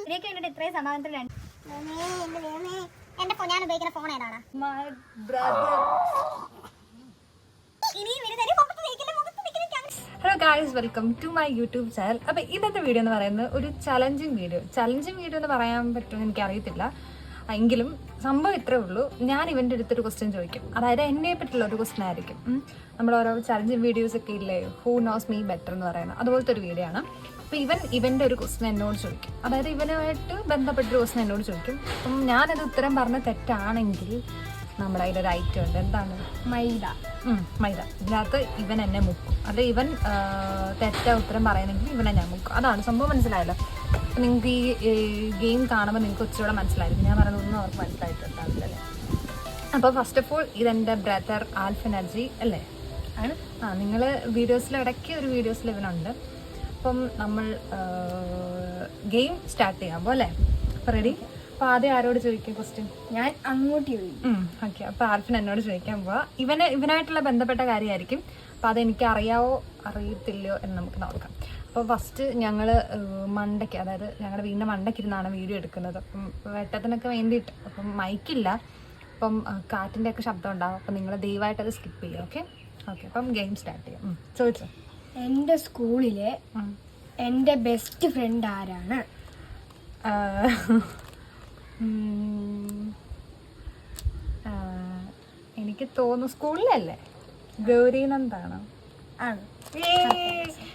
ഇത്രയും സമാധാനത്തിൽ ഞാൻ ഉപയോഗിക്കുന്ന ഫോൺ ഏതാണ്? Hello guys, welcome to my YouTube channel. അപ്പോൾ ഇന്നത്തെ വീഡിയോ എന്ന് പറയുന്നത് ഒരു ചലഞ്ചിങ് വീഡിയോ എന്ന് പറയാൻ പറ്റുമെന്ന് എനിക്കറിയത്തില്ല. എങ്കിലും സംഭവം ഇത്രേ ഉള്ളൂ. ഞാൻ ഇവൻ്റെ അടുത്തൊരു ക്വസ്റ്റ്യൻ ചോദിക്കും, അതായത് എന്നെ പറ്റിയുള്ള ഒരു ക്വസ്റ്റ്യൻ ആയിരിക്കും. നമ്മൾ ഓരോ ചലഞ്ചിങ് വീഡിയോസ് ഒക്കെ ഇല്ലേ, ഹൂ നോസ് മീ ബെറ്റർ എന്ന് പറയുന്നത്, അതുപോലത്തെ ഒരു വീഡിയോ ആണ്. അപ്പോൾ ഇവൻ്റെ ഒരു ക്വസ്റ്റ്യൻ എന്നോട് ചോദിക്കും, അതായത് ഇവനുമായിട്ട് ബന്ധപ്പെട്ടൊരു ക്വസ്റ്റ്യൻ എന്നോട് ചോദിക്കും. അപ്പം ഞാനത് ഉത്തരം പറഞ്ഞ തെറ്റാണെങ്കിൽ നമ്മുടെ അതിലൊരു ഐറ്റം ഉണ്ട്. എന്താണ്? മൈദ. ഇതിനകത്ത് ഇവൻ എന്നെ മുക്കും. അത് ഇവൻ തെറ്റാ ഉത്തരം പറയുന്നെങ്കിൽ ഇവനെ ഞാൻ മുക്കും. അതാണ് സംഭവം. മനസ്സിലായല്ലോ? അപ്പം നിങ്ങൾക്ക് ഈ ഗെയിം കാണുമ്പോൾ നിങ്ങൾക്ക് ഒച്ചുകൂടെ മനസ്സിലായിരിക്കും. ഞാൻ പറയുന്നതൊന്നും അവർക്ക് മനസ്സിലായിട്ടുണ്ടാവില്ലല്ലേ. അപ്പോൾ ഫസ്റ്റ് ഓഫ് ഓൾ ഇതെൻ്റെ ബ്രദർ ആൽഫ് എനർജി അല്ലേ ആണ്. നിങ്ങൾ ഇടയ്ക്ക് ഒരു വീഡിയോസിൽ ഇവനുണ്ട്. അപ്പം നമ്മൾ ഗെയിം സ്റ്റാർട്ട് ചെയ്യാൻ പോകും അല്ലേ? അപ്പോൾ റെഡി? അപ്പോൾ ആദ്യം ആരോട് ചോദിക്കാം ക്വസ്റ്റ്യൻ? ഞാൻ അങ്ങോട്ട് ചോദിക്കും. ഓക്കെ. അപ്പോൾ ആൽഫിന് എന്നോട് ചോദിക്കാൻ പോവാ. ഇവനായിട്ടുള്ള ബന്ധപ്പെട്ട കാര്യമായിരിക്കും. അപ്പോൾ അതെനിക്ക് അറിയത്തില്ലയോ എന്ന് നമുക്ക് നോക്കാം. അപ്പോൾ ഫസ്റ്റ് ഞങ്ങൾ മണ്ടയ്ക്ക്, അതായത് ഞങ്ങളുടെ വീടിൻ്റെ മണ്ടയ്ക്കിരുന്നാണ് വീഡിയോ എടുക്കുന്നത്. അപ്പം വെട്ടത്തിനൊക്കെ വേണ്ടിയിട്ട്. അപ്പം മൈക്കില്ല, അപ്പം കാറ്റിൻ്റെ ഒക്കെ ശബ്ദം ഉണ്ടാവും. അപ്പം നിങ്ങൾ ദയവായിട്ടത് സ്കിപ്പ് ചെയ്യുക. ഓക്കെ. അപ്പം ഗെയിം സ്റ്റാർട്ട് ചെയ്യാം. ചോദിച്ചോ. എൻ്റെ സ്കൂളിലെ എൻ്റെ ബെസ്റ്റ് ഫ്രണ്ട് ആരാണ്? എനിക്ക് തോന്നുന്നു സ്കൂളിലല്ലേ, ഗൗരിനന്ദാണോ? ആണ്.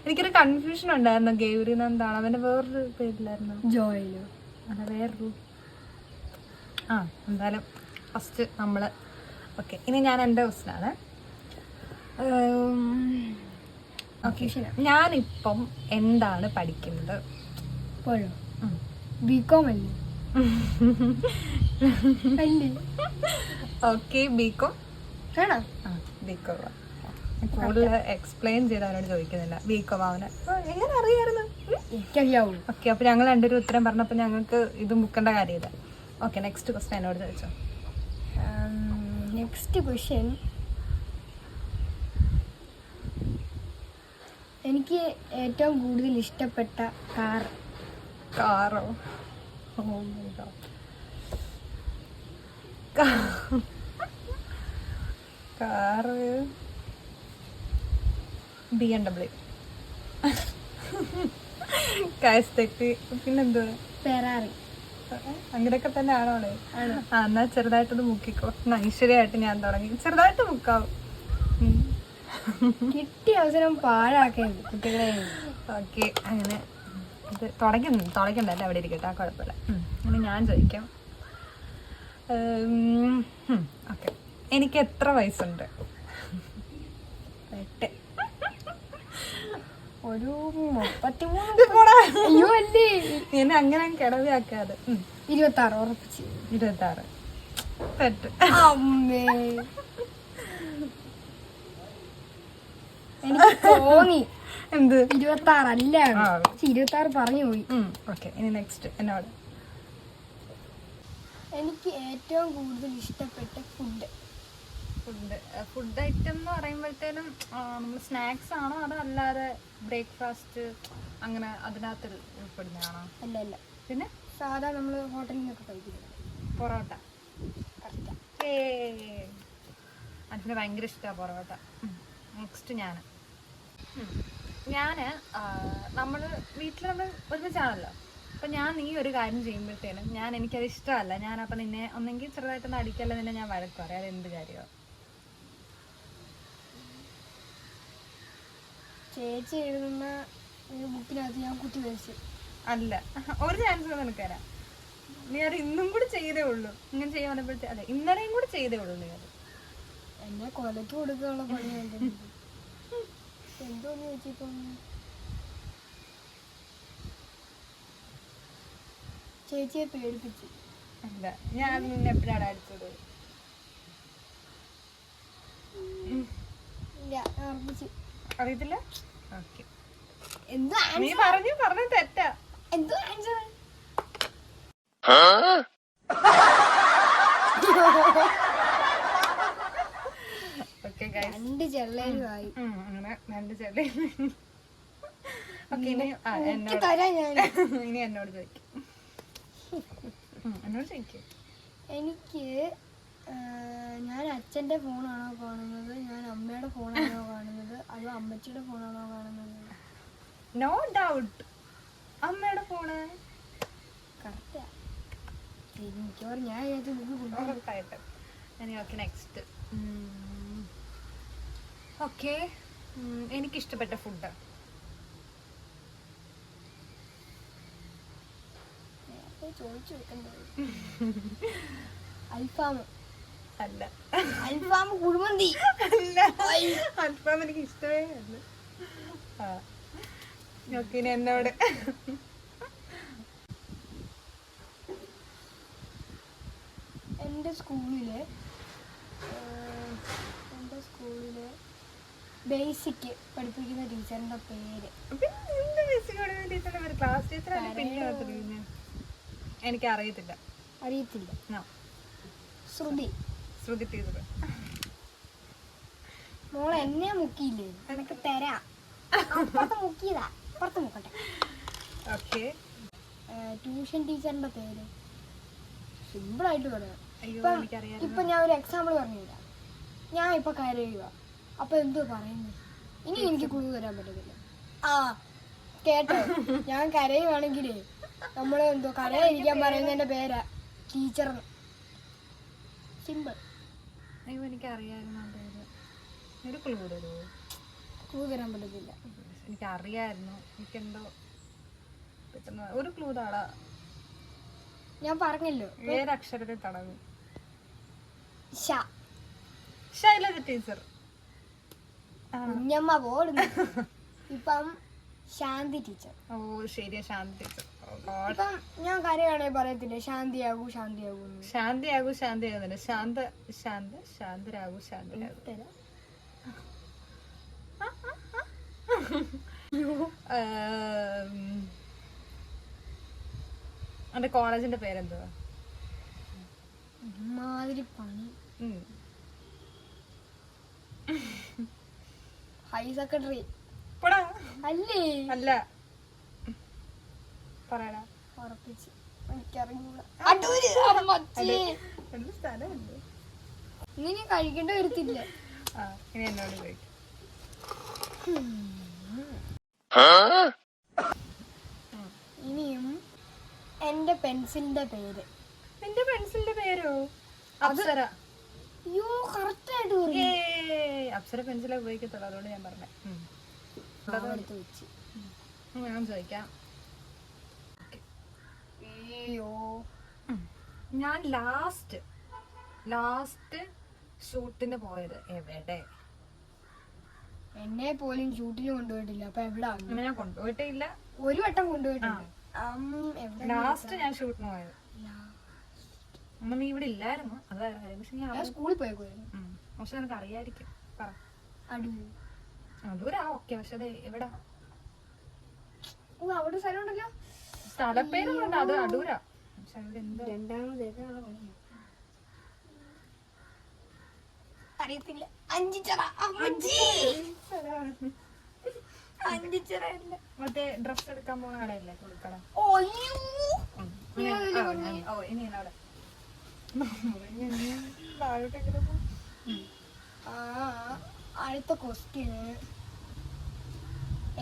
എനിക്കൊരു കൺഫ്യൂഷൻ ഉണ്ടായിരുന്നു. ഗൗരിനന്ദാണോ? അവൻ്റെ വേറൊരു പേരിലായിരുന്നു, ജോയിലോ? അതെ, വേറൊരു. എന്തായാലും ഫസ്റ്റ് നമ്മൾ ഓക്കെ. ഇനി ഞാൻ എൻ്റെ ക്വസ്റ്റ്യനാണ്. ഓക്കെ, ഞാനിപ്പം എന്താണ് പഠിക്കുന്നത്? ബികോം അല്ലേ? ഓക്കെ, ബികോം ആണോ? ബികോം. കൂടുതൽ എക്സ്പ്ലെയിൻ ചെയ്താലോട് ചോദിക്കുന്നില്ല. ബികോം അവന് എങ്ങനെ അറിയാമായിരുന്നു? എനിക്കറിയാവൂ. ഓക്കെ, അപ്പോൾ ഞങ്ങൾ രണ്ടൊരു ഉത്തരം പറഞ്ഞപ്പോൾ ഞങ്ങൾക്ക് ഇത് മുക്കേണ്ട കാര്യമില്ല. ഓക്കെ, നെക്സ്റ്റ് ക്വസ്റ്റ്യൻ എന്നോട് ചോദിച്ചോ. നെക്സ്റ്റ് ക്വസ്റ്റ്യൻ, എനിക്ക് ഏറ്റവും കൂടുതൽ ഇഷ്ടപ്പെട്ട കാറോ? Car BMW. കാസ്തെറ്റ്. പിന്നെന്തുവാ? ഫെറാറി. അങ്ങനെയൊക്കെ തന്നെ ആണോ? എന്നാൽ ചെറുതായിട്ടത് മുക്കിക്കോ. ഐശ്വര്യമായിട്ട് ഞാൻ തുടങ്ങി. ചെറുതായിട്ട് മുക്കാവും. കിട്ടിയ അവസരം പാഴാക്കരുത് കുട്ടികളെ. ഓക്കെ, അങ്ങനെ ഇത് തുടക്കണ്ടല്ലേ, അവിടെ ഇരിക്കട്ടെ, ആ കുഴപ്പമില്ല. അങ്ങനെ ഞാൻ ചോദിക്കാം. ഓക്കെ, എനിക്ക് എത്ര വയസ്സുണ്ട്? 8. ഒരു 33. അയ്യോ അല്ലേ, എന്നെ അങ്ങനെ കിടവിയാക്കാതെ. 26. ഉറപ്പിച്ച് 26. തെറ്റ്. അമ്മേ, എനിക്ക് തോന്നി എന്ത് 26 അല്ല, 26 പറഞ്ഞു പോയി. ഓക്കെ, ഇനി നെക്സ്റ്റ് എന്നോട്. എനിക്ക് ഏറ്റവും കൂടുതൽ ഇഷ്ടപ്പെട്ട ഫുഡ് ഐറ്റം എന്ന് പറയുമ്പോഴത്തേനും നമ്മൾ സ്നാക്സ് ആണോ അതല്ലാതെ ബ്രേക്ക്ഫാസ്റ്റ് അങ്ങനെ അതിനകത്ത് ഉൾപ്പെടുന്നതാണോ? അല്ല, പിന്നെ സാധാ നമ്മൾ ഹോട്ടലിൽ നിന്നൊക്കെ കഴിക്കുന്നത്. പൊറോട്ട. അതിന് ഭയങ്കര ഇഷ്ടമാണ് പൊറോട്ട. നെക്സ്റ്റ് ഞാൻ നമ്മൾ വീട്ടിൽ നമ്മൾ ഒരുമിച്ചാണല്ലോ. അപ്പം നീ ഒരു കാര്യം ചെയ്യുമ്പോഴത്തേനും എനിക്കത് ഇഷ്ടമല്ല. ഞാനപ്പം നിന്നെ ഒന്നെങ്കിൽ ചെറുതായിട്ടൊന്ന് അടിക്കല്ല, നിന്നെ ഞാൻ വഴക്ക് പറയാം. അതെന്ത് കാര്യമോ? ചേച്ചി എഴുതുന്ന ബുക്കിനകത്ത് ഞാൻ കുത്തി വരച്ചു. അല്ല, ഒരു ചാൻസ് നിനക്ക് തരാം. നീ അത് ഇന്നും കൂടി ചെയ്തേ ഉള്ളൂ. ഇങ്ങനെ ചെയ്യാൻ വന്നപ്പോഴത്തേ അതെ, ഇന്നലെയും കൂടി ചെയ്തേ ഉള്ളൂ. നീ അത് എന്നെ കൊലക്ക് കൊടുക്കാനുള്ള പണിയുണ്ട്. എന്തോന്ന് ചോദിച്ചിപ്പം ചേച്ചിയെ പേടിപ്പിച്ചു. അല്ല, ഞാൻ നിന്നെ എപ്പോഴാണ് അടിച്ചത്? അറിയത്തില്ല. ഓക്കെ, നീ പറഞ്ഞു തെറ്റാ. എന്തോ ആൻസർ? Okay guys, 2 ചെള്ളേരുമായി. അങ്ങനെ 2 ചെള്ളേരും. ഓക്കെ, ഇനി എന്നോട് ചോദിക്കും. എന്നോട് ചോദിക്കും. എനിക്ക് ഞാൻ അച്ഛൻ്റെ ഫോണാണോ കാണുന്നത്, ഞാൻ അമ്മയുടെ ഫോണാണോ കാണുന്നത്, അതോ അമ്മച്ചിയുടെ ഫോണാണോ കാണുന്നത്? നോ ഡൗട്ട് അമ്മയുടെ ഫോണ്. കറക്റ്റാ. മിക്കവാറും ഞാൻ ഉറപ്പായിട്ട്. Okay, next. ഓക്കെ, എനിക്കിഷ്ടപ്പെട്ട ഫുഡ് ചോദിച്ചു വെക്കണ്ടത്. അൽഫാം. അല്ല. അൽഫാം കുഴിമന്തി. അല്ല, അൽഫാം എനിക്ക് ഇഷ്ടമേ അല്ല. ഓക്കെ, ഇനി എന്നോട്. എൻ്റെ സ്കൂളില് ബേസിക് പഠിപ്പിക്കുന്ന ടീച്ചറിന്റെ പേര്. ക്ലാസ് ടീച്ചർ എനിക്ക് അറിയത്തില്ല. അറിയത്തില്ല. ശ്രുതി. ശ്രുതി ടീച്ചർ. മോളെ എന്നെ മുക്കിയില്ലേ, എനിക്ക് തരാം. അപ്പുറത്ത് മുക്കിയതാ, അപ്പുറത്ത് മുക്കട്ടെ. ഓക്കെ. ട്യൂഷൻ ടീച്ചറിന്റെ പേര് സിമ്പിളായിട്ട് പറയാം. എനിക്കറിയാം. ഇപ്പൊ ഞാൻ ഒരു എക്സാമ്പിൾ പറഞ്ഞു തരാം. ഞാൻ ഇപ്പൊ കരയുക, അപ്പൊ എന്തോ പറയുന്നത്? ഇനി എനിക്ക് ക്ലൂ തരാൻ പറ്റത്തില്ല. ആ കേട്ടോ, ഞാൻ കരയുവാണെങ്കിലേ നമ്മള് എന്തോ കരയായിരിക്കാൻ പറയുന്നതിന്റെ പേരാ ടീച്ചർ. സിമ്പിൾ. അയ്യോ, എനിക്കറിയായിരുന്നു. ഒരു ക്ലൂ തരുമോ? ക്ലൂ തരാൻ പറ്റത്തില്ല. എനിക്കറിയായിരുന്നു. എനിക്കെന്തോ പെട്ടെന്ന് ഒരു ക്ലൂ താടാ. ഞാൻ പറഞ്ഞല്ലോ, ഏതക്ഷരത്തിൽ തടവും? ശൈലജ ടീച്ചർ. കുഞ്ഞമ്മ പോടുന്നു. ഇപ്പം ശാന്തി ടീച്ചർ. ഓ ശരിയാ, ശാന്തി ടീച്ചർ. ഇപ്പം ഞാൻ കരയാണെങ്കിൽ പറയത്തില്ലേ ശാന്തിയാകൂ ശാന്തിയാകൂ? ശാന്തിയാകൂ ശാന്തിയാകുന്നില്ല, ശാന്തരാകൂ ശാന്തരാകൂ. എന്റെ കോളേജിന്റെ പേരെന്തുവാ? മാതിരി പണി. High secondary. അല്ലേ? അല്ല, പറയടാ. ഉറപ്പിച്ച് എനിക്കറിഞ്ഞൂടാ. സ്ഥലമുണ്ട്. ഇനി കഴിക്കേണ്ട വരത്തില്ല. ഇനി എന്നോട് ചോദിക്കും. ഇനിയും എന്റെ പെൻസിലിന്റെ പേര്. എന്റെ പെൻസിലിന്റെ പേരോ? അപ്സര. അയ്യോ, കറക്റ്റ് ആയിട്ട് പറഞ്ഞു. അപ്സര പെൻസിലെ ഉപയോഗിക്കത്തുള്ളൂ, അതുകൊണ്ട് ഞാൻ പറഞ്ഞേ. ഞാൻ ചോദിക്കാം. ഞാൻ ലാസ്റ്റ് ഷൂട്ടിന് പോയത് എവിടെ? എന്നെ പോലും ഷൂട്ടിന് കൊണ്ടുപോയിട്ടില്ല. അപ്പൊ എവിടെ? ഞാൻ കൊണ്ടുപോയിട്ടേ ഇല്ല. ഒരു വട്ടം കൊണ്ടുപോയിട്ടുണ്ട്. ലാസ്റ്റ് ഞാൻ ഷൂട്ടിന് പോയത്. അമ്മ നീ ഇവിടെ ഇല്ലായിരുന്നു, അതായിരുന്നു. പക്ഷെ ഞാൻ സ്കൂളിൽ പോയേക്കുമായിരുന്നു. പക്ഷെ നിനക്ക് അറിയായിരിക്കും. പറ. അടൂരാ. ഓക്കെ, പക്ഷെ അത് എവിടാ? അവിടെ സ്ഥലം ഉണ്ടല്ലോ. സ്ഥലപ്പേരുണ്ട്, അത് അടൂരാ. അറിയത്തില്ല. അഞ്ചിച്ചിറ. മറ്റേ ഡ്രസ് എടുക്കാൻ പോകുന്ന കടയല്ലേ, കൊടുക്കട. ഇനി എന്നോട്. അടുത്ത ക്വസ്റ്റ്യൻ.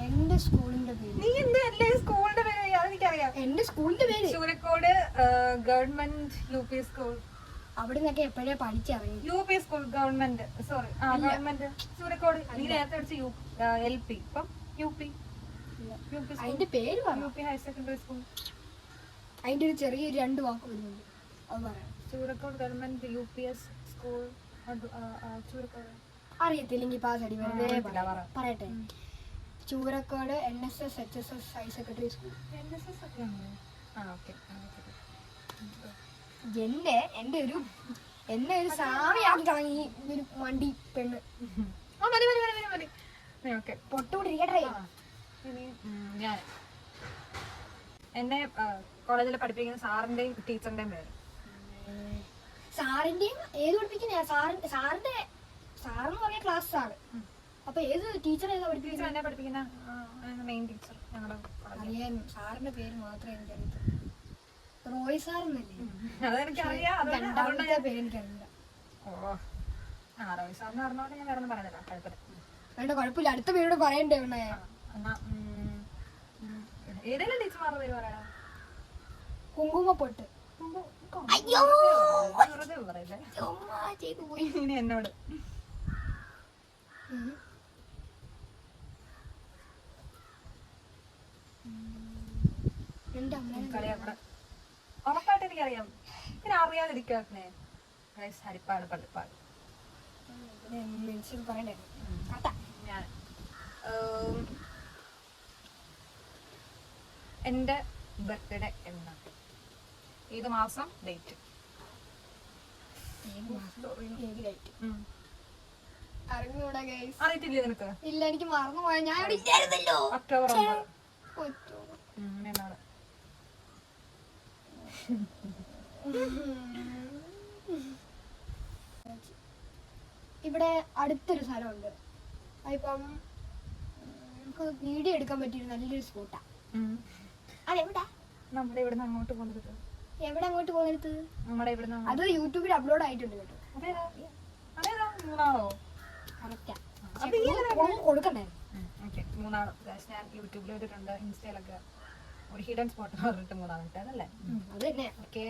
എന്റെ സ്കൂളിന്റെ പേര്. നീ എന്തല്ലേ സ്കൂളിന്റെ പേര്? അതെനിക്കറിയാം. എന്റെ സ്കൂളിന്റെ പേര് ചൂരക്കോട് ഗവൺമെന്റ് UP സ്കൂൾ. അവിടെ നിന്നൊക്കെ എപ്പോഴേ പഠിച്ചറിയും. UP school government. Sorry, government Choorakode. നീ നേരത്തെ പഠിച്ച LP, ഇപ്പം UP. അതിന്റെ പേര് UP ഹയർ സെക്കൻഡറി സ്കൂൾ. അതിന്റെ ഒരു ചെറിയൊരു 2 വാക്ക് വരുന്നുണ്ട്, അത് പറയാം. Choorakode government UPS school. Choorakode അറിയത്തില്ലെങ്കിൽ പാസ് അടി വെറുതെ പറയട്ടെ. Choorakode NSS HSS higher secondary school. എന്നെ ഒരു സാമിയാക്കി കളഞ്ഞി ഒരു വണ്ടി പെണ്ണ്. പൊട്ടുകൊണ്ടിരിക്കട്ടെ. ഞാൻ എന്നെ കോളേജിൽ പഠിപ്പിക്കുന്ന സാറിന്റെയും ടീച്ചറിന്റെയും പേര്. സാറിന്റെയും ഏത് പഠിപ്പിക്കുന്ന? സാറിന്റെ സാറെന്ന് പറഞ്ഞ ക്ലാസ് സാറ്. അപ്പൊ ഏത് ടീച്ചർ ഏതാ പഠിപ്പിക്കുന്നത്? എന്നെ പഠിപ്പിക്കുന്ന. മെയിൻ ടീച്ചർ ഞങ്ങളുടെ അറിയാൻ സാറിന്റെ പേര് മാത്രമേ എനിക്കറിയത്തുള്ളൂ. റോയ് സാർ എന്നല്ലേ? അതെനിക്കറിയാം. രണ്ടാമത്തെ പേര് എനിക്കറിയില്ല. ഓ റോയ് സാറിന് പറഞ്ഞോണ്ട് ഞാൻ വേറെ ഒന്നും പറയുന്നില്ല. കുഴപ്പമില്ല. വേണ്ട, കുഴപ്പമില്ല. അടുത്ത പേരോട് പറയണ്ടേ ഉണ്ണേ? എന്നാ ഏതെങ്കിലും ടീച്ചർമാരുടെ പേര് പറയണം. കുങ്കുമപ്പൊട്ട്. വെറുതെ പറയില്ലേ ഇനി എന്നോട്. എന്റെ അമ്മ ഉറപ്പായിട്ട് എനിക്കറിയാം. പിന്നെ അറിയാതിരിക്കുന്നേ ഹരിപ്പാട് പള്ളിപ്പാട്. പറയണ്ടേ? ഞാൻ എന്റെ ബർത്ത്ഡേ എന്നാ, ഏത് മാസം, ഡേറ്റ് അറിഞ്ഞൂടാ ഗൈസ്. അറിയത്തില്ലേ നിനക്ക്? ഇല്ല, എനിക്ക് മറന്നുപോയ. ഞാൻ ഇവിടെ ഇല്ലായിരുന്നല്ലോ. ഒക്ടോബർ 9 എന്നാണ്. ഇവിടെ അടുത്തൊരു സ്ഥലമുണ്ട്. അതിപ്പം നമുക്ക് വീഡിയോ എടുക്കാൻ പറ്റിയൊരു നല്ലൊരു സ്പോട്ടാ. അതെവിടാ? നമ്മുടെ ഇവിടുന്ന് അങ്ങോട്ട് പോകുന്നത്. എവിടെ അങ്ങോട്ട് പോകുന്നത്? നമ്മുടെ ഇവിടുന്ന് അത് യൂട്യൂബിൽ അപ്ലോഡ് ആയിട്ടുണ്ട് കേട്ടോ. മൂന്നാണോ? കറക്റ്റാ. കൊടുക്കണ്ടേ? മൂന്നാണ്. ഞാൻ യൂട്യൂബിൽ ഇട്ടിട്ടുണ്ട്, ഇൻസ്റ്റയിലൊക്കെ. ഒരു ഹിഡൻ സ്പോട്ട് പറഞ്ഞിട്ട് മൂന്നാണ് ഇട്ടതല്ലേ? അത് തന്നെ. ഓക്കെ.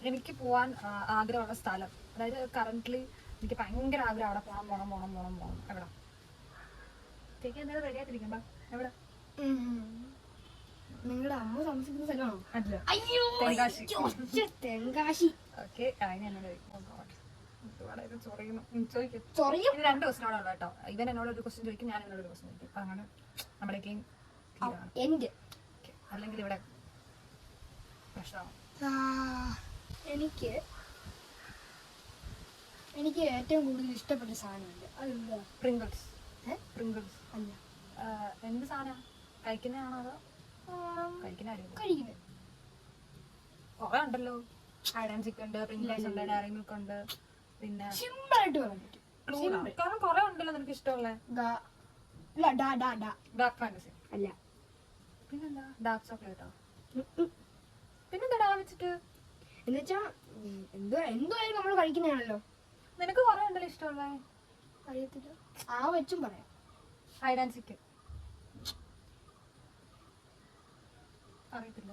എനിക്ക് പോവാൻ ആഗ്രഹമുള്ള സ്ഥലം, അതായത് കറന്റ്ലി എനിക്ക് ഭയങ്കര ആഗ്രഹം അവിടെ പോണം. എവിടെ? എന്തായാലും റെഡി ആയിട്ടിരിക്കണ്ട. എവിടെ? നിങ്ങളുടെ അമ്മ താമസിക്കുന്ന സ്ഥലമാണോ? അല്ല, അയ്യോ, തെങ്കാശി. തെങ്കാശി. ഓക്കെ. അതിന് എന്നോട് ചോദിക്കും. 2 ക്വസ്റ്റ്യനോടെ ഉള്ളു കേട്ടോ. ഇവൻ എന്നോട് ഒരു ക്വസ്റ്റ്യൻ ചോദിക്കും, ഞാൻ എന്നോട് ഒരു ക്വസ്റ്റ്യൻ ചോദിക്കും. അപ്പൊ അങ്ങനെ നമ്മുടെ ഗെയിം അല്ലെങ്കിൽ ഇവിടെ പ്രശ്നമാണ്. എനിക്ക് ഏറ്റവും കൂടുതൽ ഇഷ്ടപ്പെട്ട സാധനമുണ്ട്. അതെന്താ? പ്രിങ്കിൾസ്. അല്ല, എന്ത് സാധനം? കഴിക്കുന്നതാണോ അതോ കഴിക്കുന്നത്? കുറെ ഉണ്ടല്ലോ. ഹൈഡ് ആൻഡ് സീക്ക് ഉണ്ട്, പ്രിങ്കിൾസ് ഉണ്ട്, ഡയറി മിൽക്ക് ഉണ്ട്. പിന്നെ സിമ്പിൾ ആയിട്ട് പറയാൻ പറ്റും. കാരണം കുറെ ഉണ്ടല്ലോ നിനക്ക് ഇഷ്ടമുള്ള. ഡാർക്ക് ഫാന്റസി അല്ല, പിന്നെന്താ? ഡാർക്ക് ചോക്ലേറ്റോ? പിന്നെന്താ ഡാ വെച്ചിട്ട്? എന്നുവെച്ചാ എന്തുവായാലും നമ്മൾ കഴിക്കുന്നതാണല്ലോ. നിനക്ക് കുറെ ഉണ്ടല്ലോ ഇഷ്ടമുള്ള. അറിയത്തില്ല, ആ വെച്ചും പറയാം. ഹൈഡ് ആൻഡ് സീക്ക് അറിയത്തില്ല.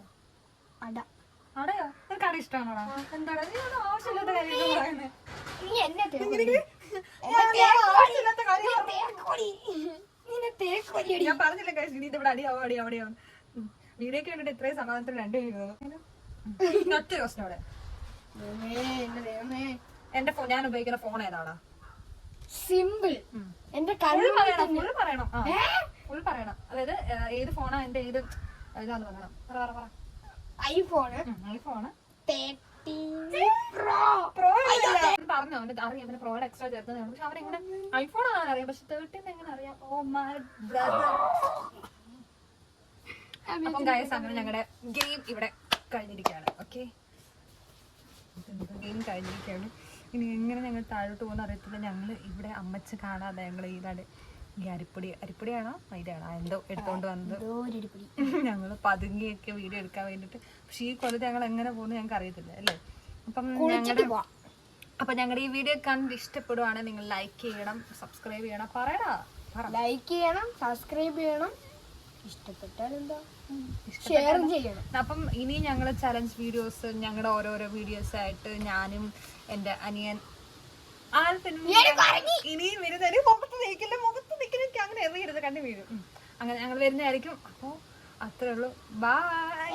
അടയോ? നിനക്ക് അട ഇഷ്ടമാണോടാ? എന്താണ് ആവശ്യമില്ലാത്ത കാര്യങ്ങൾ പറയുന്നത്? നീ എന്നെ ഞാൻ പറഞ്ഞില്ല കഴിച്ചു ഇവിടെ അടിയാവും. വീഡിയോക്ക് വേണ്ടിട്ട് ഇത്രയും സമാധാനത്തിൽ 2 മിനിറ്റ്. ഒറ്റ ക്വസ്റ്റ്യനോടെ. എന്റെ ഞാൻ ഉപയോഗിക്കുന്ന ഫോൺ ഏതാടാ? സിമ്പിൾ. എന്റെ ഫുൾ പറയണം. അതായത് ഏത് ഫോണാ, എന്റെ ഏത് ഇതാന്ന് പറയണം. പറ. ഐഫോണ്. പറഞ്ഞോ, അവന്റെ അറിയാം. പിന്നെ പ്രോയുടെ എക്സ്ട്രാ ചേർത്തതാണ്. പക്ഷെ അവരെങ്ങനെ ഐഫോൺ ആണെന്ന് അറിയാം, പക്ഷെ 13 എങ്ങനെ അറിയാം? Oh my brother. അപ്പം ഗൈസ്, അങ്ങനെ ഞങ്ങളുടെ ഗെയിം ഇവിടെ കഴിഞ്ഞിരിക്കുകയാണ്. ഓക്കെ, ഗെയിം കഴിഞ്ഞിരിക്കുകയാണ്. ഇനി എങ്ങനെ ഞങ്ങൾ താഴോട്ട് പോകുന്ന അറിയത്തില്ല. ഞങ്ങൾ ഇവിടെ അമ്മച്ച് കാണാതെ ഞങ്ങൾ ഈടാട് ഈ അരിപ്പൊടിയാണോ മൈദയാണോ എന്തോ എടുത്തോണ്ട് വന്നത്. ഞങ്ങൾ പതുങ്ങിയൊക്കെ വീഡിയോ എടുക്കാൻ വേണ്ടിട്ട്. പക്ഷെ ഈ കൊല്ലത്ത് ഞങ്ങൾ എങ്ങനെ പോകുന്നു ഞങ്ങൾക്ക് അറിയത്തില്ല അല്ലേ. അപ്പൊ ഞങ്ങളുടെ ഈ വീഡിയോ കണ്ട് ഇഷ്ടപ്പെടുവാണെങ്കിൽ നിങ്ങൾ ലൈക്ക് ചെയ്യണം, സബ്സ്ക്രൈബ് ചെയ്യണം. ലൈക്ക് ചെയ്യണം, സബ്സ്ക്രൈബ് ചെയ്യണം. ഇഷ്ടപ്പെട്ടാൽ എന്താ, ഷെയർ ചെയ്യണം. അപ്പം ഇനി ഞങ്ങൾ ചലഞ്ച് വീഡിയോസ്, ഞങ്ങളുടെ ഓരോരോ വീഡിയോസ് ആയിട്ട് ഞാനും എൻ്റെ അനിയൻ ഇനിയും വരുന്നത്. മുഖത്ത് നിൽക്കുന്ന അങ്ങനെ എറിയരുത്, കണ്ടു വീഴും. അങ്ങനെ ഞങ്ങൾ വരുന്നതായിരിക്കും. അപ്പോൾ അത്രേ ഉള്ളൂ. ബൈ.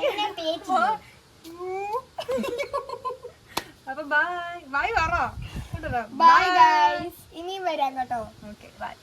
അപ്പൊ ബൈ പറ. ബൈ ഗൈസ്, ഇനിയും വരാം കേട്ടോ. Okay, by.